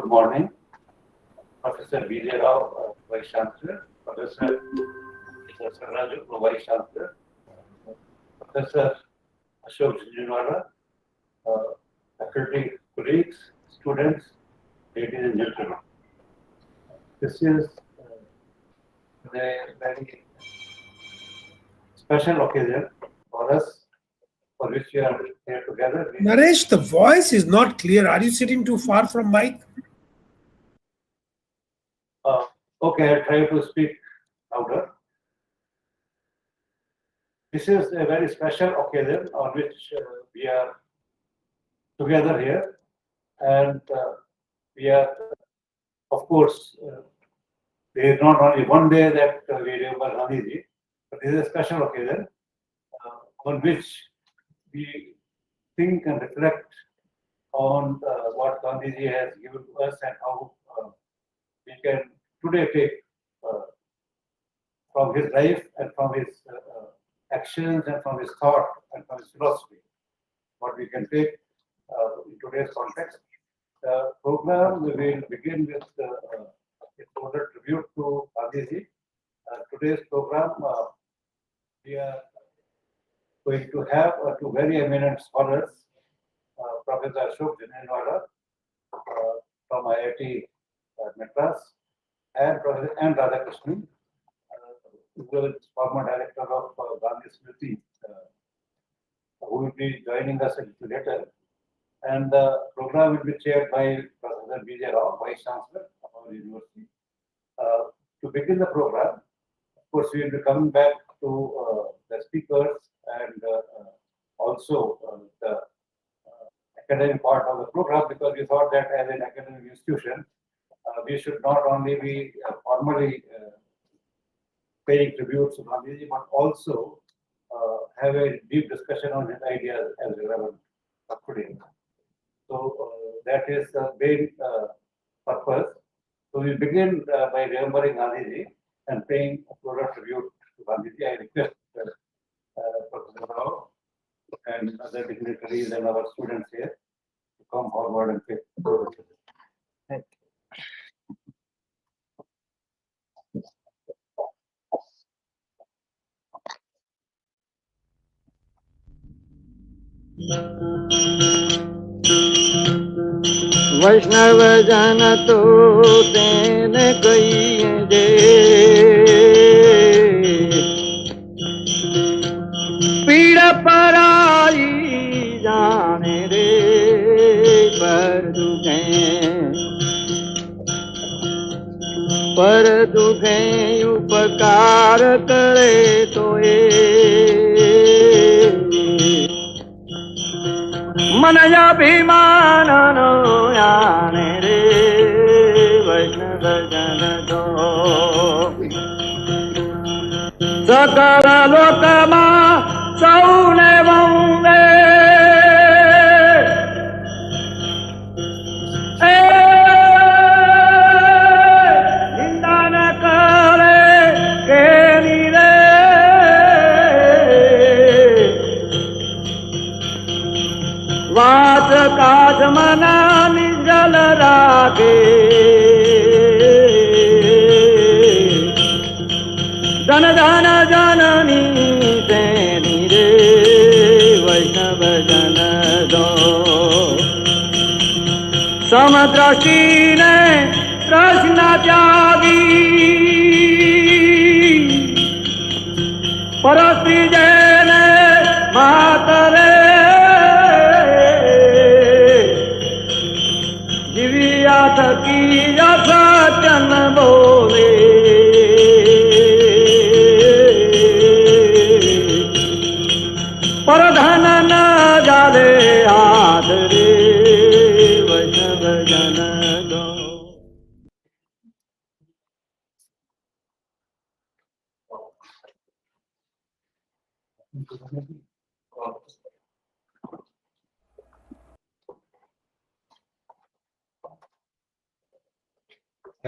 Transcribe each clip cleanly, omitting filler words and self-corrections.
good morning. Professor V.J. Rao, Vice Chancellor, Professor Saraju, Vice Chancellor, Professor Ashok Jinwala, faculty colleagues, students, ladies and gentlemen. This is a very special occasion for us, for which we are here together. Naresh, the voice is not clear. Are you sitting too far from mic? Okay, I'll try to speak louder. This is a very special occasion on which we are together here, and we are, of course, there is not only one day that we remember Gandhiji, but this is a special occasion on which we think and reflect on what Gandhiji has given to us and how we can today take from his life and from his actions and from his thought and from his philosophy, what we can take in today's context. The program will begin with a total tribute to Gandhiji. Today's program, we are going to have two very eminent scholars, Professor Ashok Jinwala from IIT Madras and Professor N. Radhakrishnan, who is former director of Gandhi Smriti, who will be joining us a little later. And the program will be chaired by Professor V.J. Rao, Vice Chancellor of our university. To begin the program, of course, we will be coming back to the speakers and also the academic part of the program, because we thought that as an academic institution, we should not only be formally paying tributes to Gandhiji, but also have a deep discussion on his ideas as relevant today. So that is the main purpose. So we begin by remembering Gandhiji and paying a total tribute to Gandhiji. I request Professor Rao and other dignitaries and our students here to come forward and pay total tribute. Thank you. वैष्णव जन तो तेन कहिए जे पीड़ पराई जाने रे पर दुखे उपकार करे तो मन अभिमान नो आने रे वैष्णव जन दो सकल लोक मा सौने वंदे निंदा न करे के रे वाच काज मना निजल रागे जन जन जननी तेनी रे वैष्णव जन दो समदृष्टि ने कृष्ण त्यागी परस्त्री जैन मातरे की सचन बोले पर धन न जाले हाथ रे वैष्णव जन दो।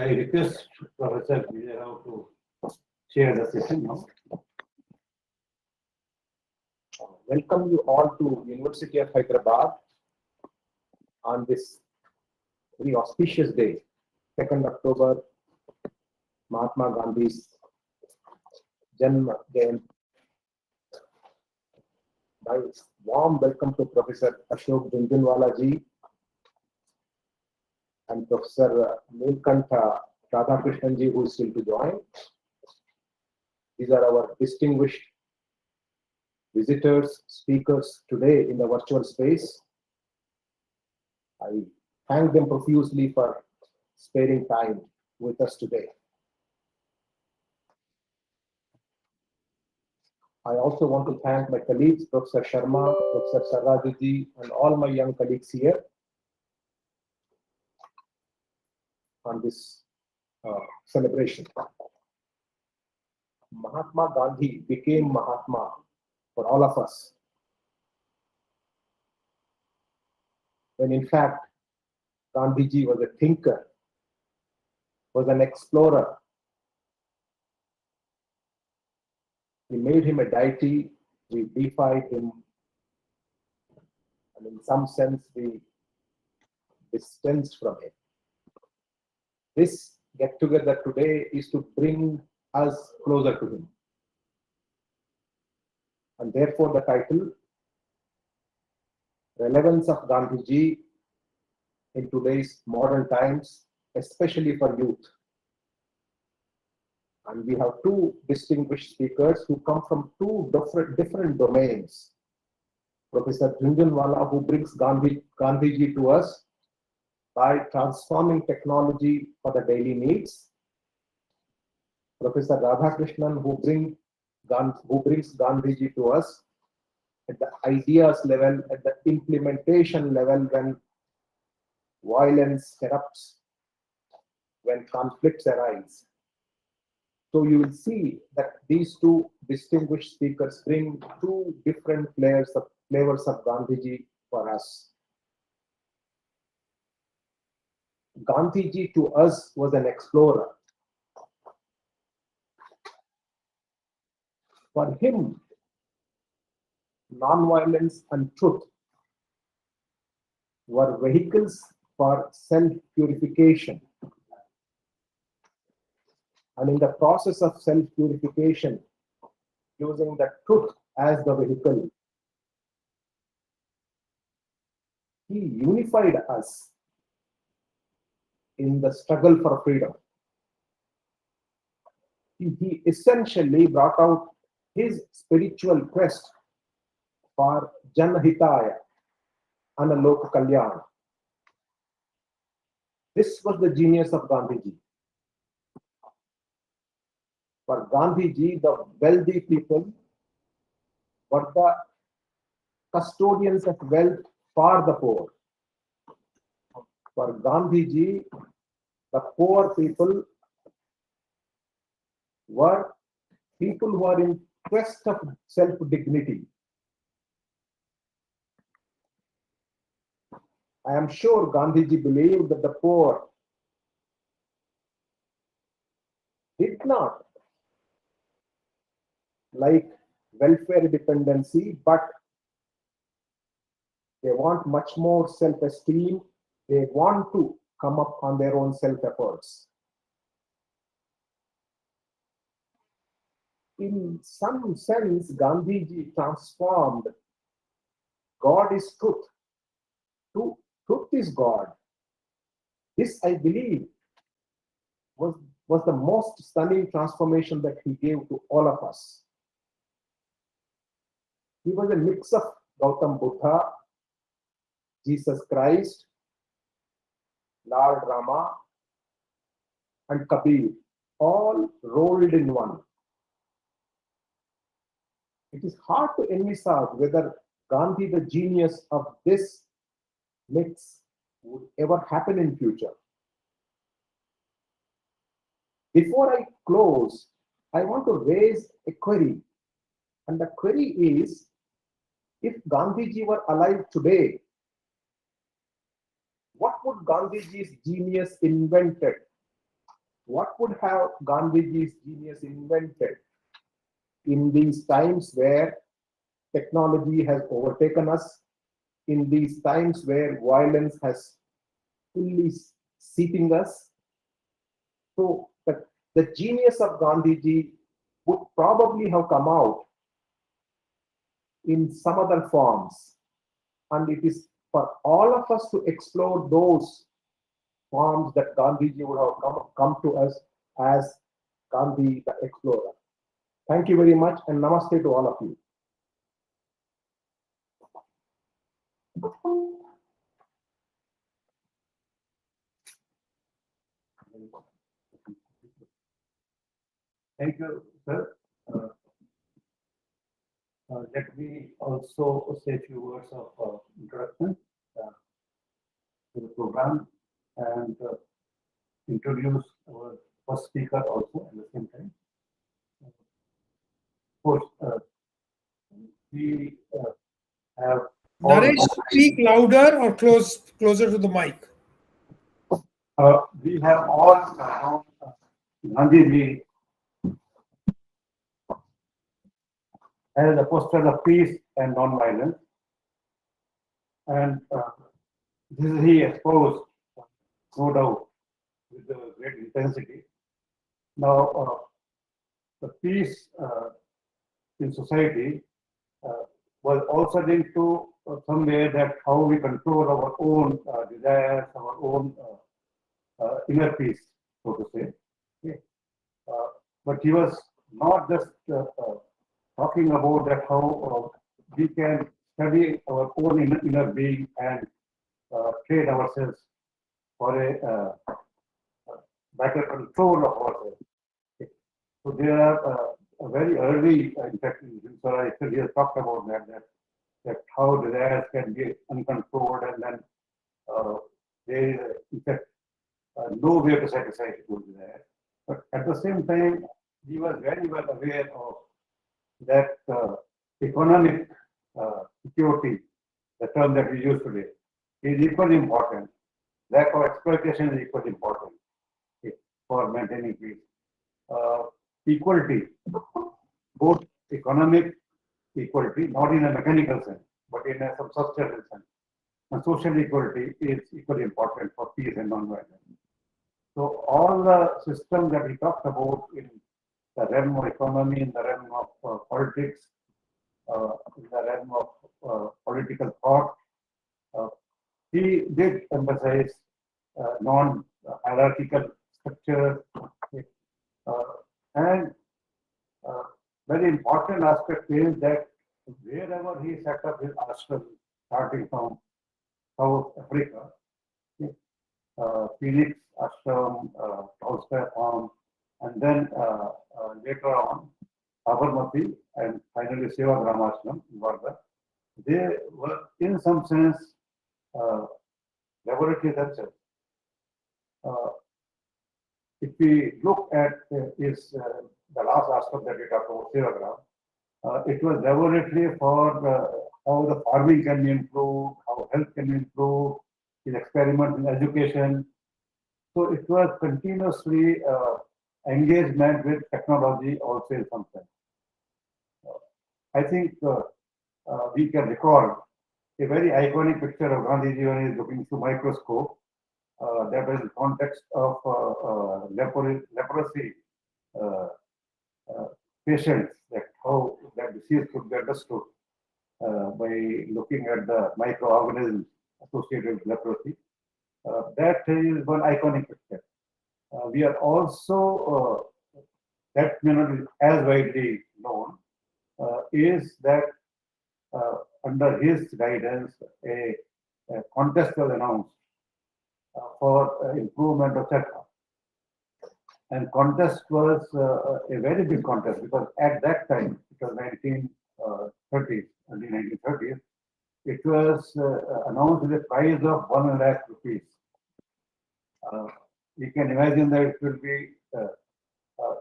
I request Professor V.J. Rao to chair the session now. Welcome you all to University of Hyderabad on this very auspicious day, 2nd October, Mahatma Gandhi's Janma Jayanti. My warm welcome to Professor Ashok Jhunjhunwala ji and Professor Neelkantha Radhakrishnan ji, who is still to join. These are our distinguished visitors, speakers today in the virtual space. I thank them profusely for sparing time with us today. I also want to thank my colleagues, Professor Sharma, Professor Sarrajiji, and all my young colleagues here on this celebration. Mahatma Gandhi became Mahatma for all of us, when in fact Gandhiji was a thinker, was an explorer. We made him a deity, we deified him, and in some sense we distanced from him. This get together today is to bring us closer to him. And therefore the title, Relevance of Gandhiji in today's modern times, especially for youth. And we have two distinguished speakers who come from two different domains. Professor Jhunjhunwala, who brings Gandhiji to us by transforming technology for the daily needs. Professor Radhakrishnan, who brings Gandhiji to us at the ideas level, at the implementation level, when violence erupts, when conflicts arise. So you will see that these two distinguished speakers bring two different flavors of Gandhiji for us. Gandhiji to us was an explorer. For him, non-violence and truth were vehicles for self-purification. And in the process of self-purification, using the truth as the vehicle, he unified us in the struggle for freedom. He essentially brought out his spiritual quest for Janahitaya and Lok Kalyan. This was the genius of Gandhiji. For Gandhiji, the wealthy people were the custodians of wealth for the poor. For Gandhiji, the poor people were people who are in quest of self-dignity. I am sure Gandhiji believed that the poor did not like welfare dependency, but they want much more self-esteem. They want to come up on their own self-efforts. In some sense, Gandhiji transformed God is truth to truth is God. This, I believe, was the most stunning transformation that he gave to all of us. He was a mix of Gautam Buddha, Jesus Christ, Lord Rama, and Kabir, all rolled in one. It is hard to envisage whether Gandhi, the genius of this mix, would ever happen in future. Before I close, I want to raise a query. And the query is, if Gandhiji were alive today, what would Gandhiji's genius invented? What would have Gandhiji's genius invented in these times where technology has overtaken us, in these times where violence has fully seeping us. So the genius of Gandhiji would probably have come out in some other forms. And it is for all of us to explore those forms that Gandhiji would have come to us as Gandhi the explorer. Thank you very much, and namaste to all of you. Thank you, sir. Let me also say a few words of introduction to the program and introduce our first speaker also at the same time. Of course, we have all- Naresh, speak louder or closer to the mic. we have all known Gandhiji as a apostle of peace and non-violence, and this is he exposed, no doubt, with great intensity. Now, the peace in society was also linked to somewhere that how we control our own desires, our own inner peace, so to say. Okay. But he was not just talking about that how we can study our own inner being and train ourselves for a better control of ourselves. Okay. So there are very early, in fact, he has talked about that how desires can be uncontrolled, and then there is, in fact, no way to satisfy those desires. But at the same time, he was very well aware of that economic security, the term that we use today, is equally important. Lack of exploitation is equally important for maintaining peace. Equality, both economic equality, not in a mechanical sense, but in a substantial sense. And social equality is equally important for peace and non-violence. So all the systems that we talked about in the realm of economy, in the realm of politics, in the realm of political thought, he did emphasize non-hierarchical structure, and very important aspect is that wherever he set up his ashram, starting from South Africa, Phoenix ashram, Tolstoy farm, and then later on Sabarmati, and finally Sevagram ashram in Varda, they were in some sense laboratories themselves. If we look at the last ashram that we talked about, Sevagram, it was laboratory for how the farming can be improved, how health can be improved, his experiment in education. So it was continuously engagement with technology also in some sense. I think we can recall a very iconic picture of Gandhiji when he is looking through microscope. That was in context of leprosy patients, that how that disease could be understood by looking at the microorganisms associated with leprosy. That is one iconic picture. We are also, that may not be as widely known, is that under his guidance, a contest was announced for improvement of Chakra. And contest was a very big contest, because at that time, it was 1930s, early 1930s, it was announced with a prize of 1 lakh rupees. You can imagine that it will be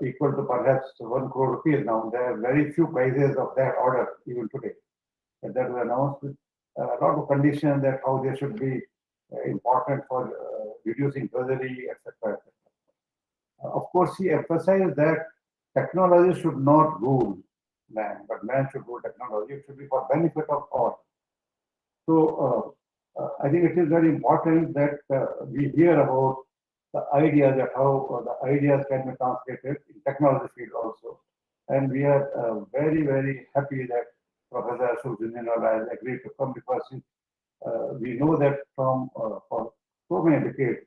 equal to perhaps 1 crore rupees now. There are very few prizes of that order even today. And that was announced with a lot of conditions that how they should be important for reducing drudgery, etc. Of course, he emphasized that technology should not rule man, but man should rule technology. It should be for benefit of all. So I think it is very important that we hear about the ideas that how the ideas can be translated in technology field also. And we are very, very happy that Professor Ashok Jindal has agreed to come because we know that from for so many decades,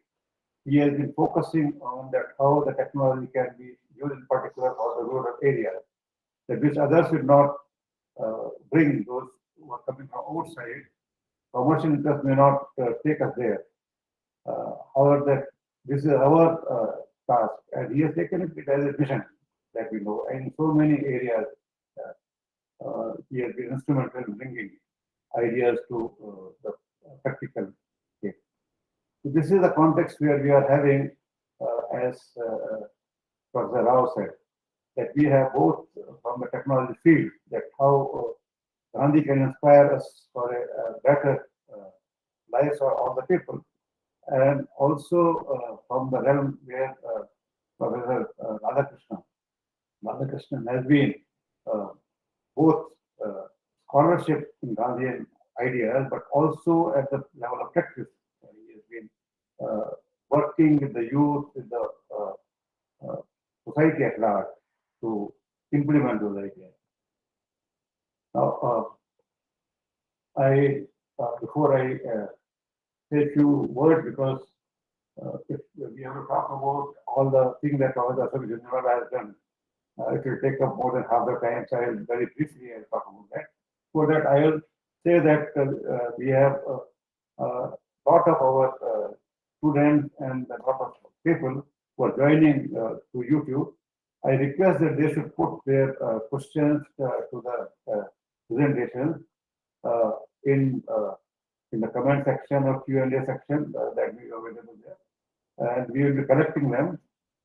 he has been focusing on that how the technology can be used in particular for the rural areas, that which others should not bring those who are coming from outside. Commercial interest may not take us there. However, that this is our task, and he has taken it as a mission that we know. And in so many areas, he has been instrumental in bringing ideas to the practical case. So this is the context where we are having, as Professor Rao said, that we have both from the technology field, that how Gandhi can inspire us for a better lives for all the people, and also from the realm where Professor Radhakrishnan has been both scholarship in Gandhian ideas, but also at the level of practice. He has been working with the youth, with the society at large to implement those ideas. Now, before I say a few words, because if we have to talk about all the things that Professor Ashok Jindal has done, it will take up more than half the time, so I will very briefly talk about that. For that, I will say that we have a lot of our students and a lot of people who are joining to YouTube. I request that they should put their questions to the presentation in the comment section or Q&A section that we are available there, and we will be collecting them,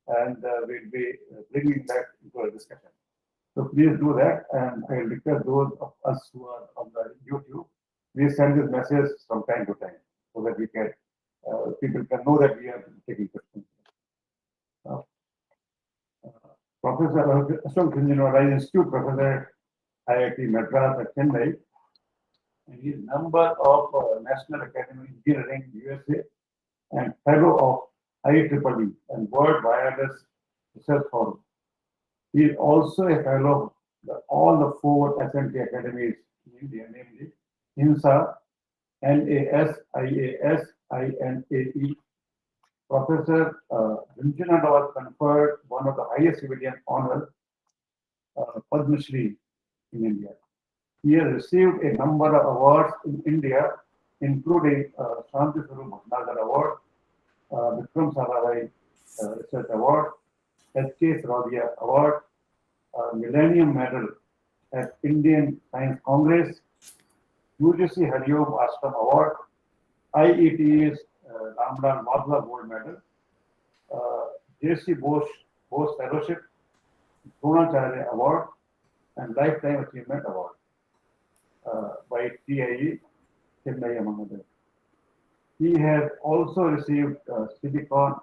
and we'll be bringing that into a discussion. So please do that, and I will request those of us who are on the YouTube, please send this message from time to time so that we can people can know that we are taking questions. Professor Ashok Jindal Institute Professor at IIT Madras at Chennai, and he is member of National Academy of Engineering USA and fellow of IEEE and World Wireless Research Forum. He is also a fellow of all the 4 SMT academies in India, namely INSA, NAS, IAS, INAE. Professor Jindal was conferred one of the highest civilian honors, Padma Shri, in India. He has received a number of awards in India, including Shanti Swarup Bhatnagar Award, Vikram Sarabhai Research Award, S.K. Sarabhai Award, Millennium Medal at Indian Science Congress, UGC Hariom Ashram Award, IET's Ramlal Madhva Gold Medal, J.C. Bose Fellowship, Dronacharya Award, and Lifetime Achievement Award by TIE Chennai, among others. He has also received Silicon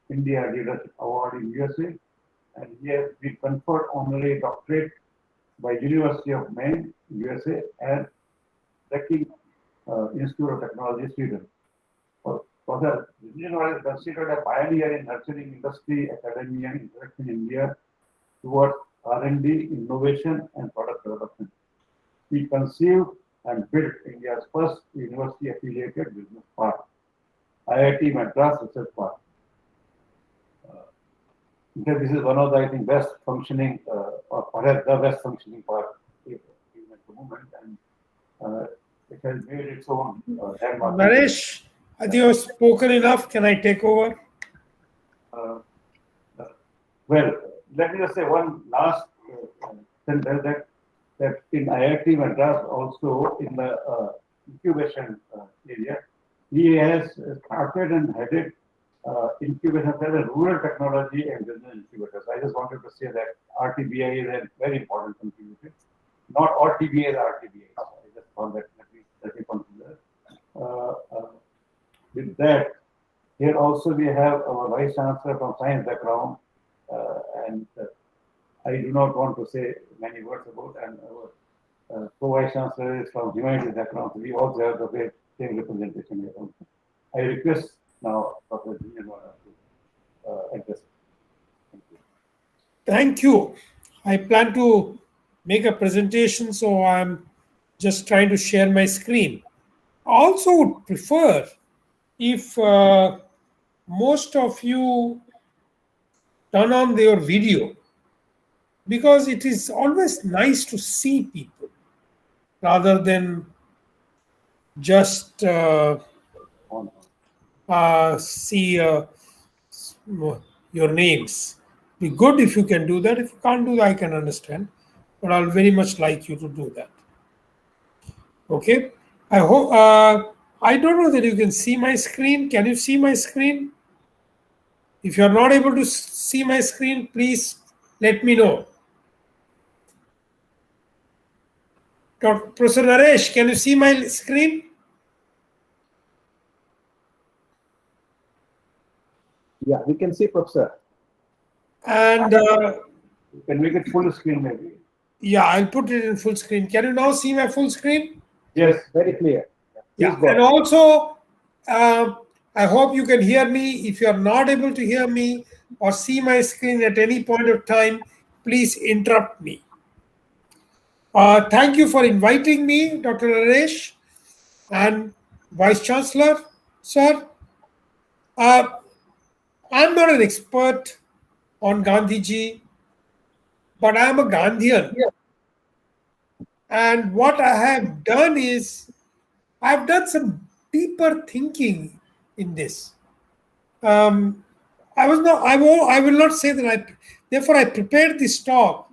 India Leadership Award in USA, and he has been conferred honorary doctorate by University of Maine, USA, and Reckitt Institute of Technology, Sweden. Professor Jindal is considered a pioneer in nurturing industry, academia, and interaction in India towards R&D, innovation, and product development. He conceived and built India's first university-affiliated business park, IIT Madras Research Park. In fact, this is one of the, I think, best functioning, or perhaps the best functioning park at the moment, and it has made its own landmark. Naresh, I think you've spoken enough. Can I take over? Well, let me just say one last sentence that in IIT Madras, also in the incubation area, he has started and headed incubation as a rural technology and business incubators. I just wanted to say that RTBI is a very important contributor. Not all TBAs are RTBIs. I just found that let me consider. With that, here also we have our Vice Chancellor from science background, and I do not want to say many words about, and our Co-Vice Chancellor is from humanities background. So we also have the same representation here also. I request now Dr. Gandhian to address. Thank you. Thank you. I plan to make a presentation, so I'm just trying to share my screen. I also would prefer if most of you turn on your video, because it is always nice to see people rather than just On. see your names. Be good if you can do that. If you can't do that, I can understand, but I'll very much like you to do that. Okay. I hope. I don't know that you can see my screen. Can you see my screen? If you are not able to see my screen, please let me know. Professor Naresh, can you see my screen? Yeah, we can see, Professor. And You can make it full screen maybe. yeah, I'll put it in full screen. Can you now see my full screen? Yes. Very clear. Yeah. Please go And ahead. also, I hope you can hear me. If you are not able to hear me or see my screen at any point of time, please interrupt me. Thank you for inviting me, Dr. Naresh and Vice Chancellor, sir. I'm not an expert on Gandhiji, but I'm a Gandhian. And what I have done is, I've done some deeper thinking in this. I will not say that therefore I prepared this talk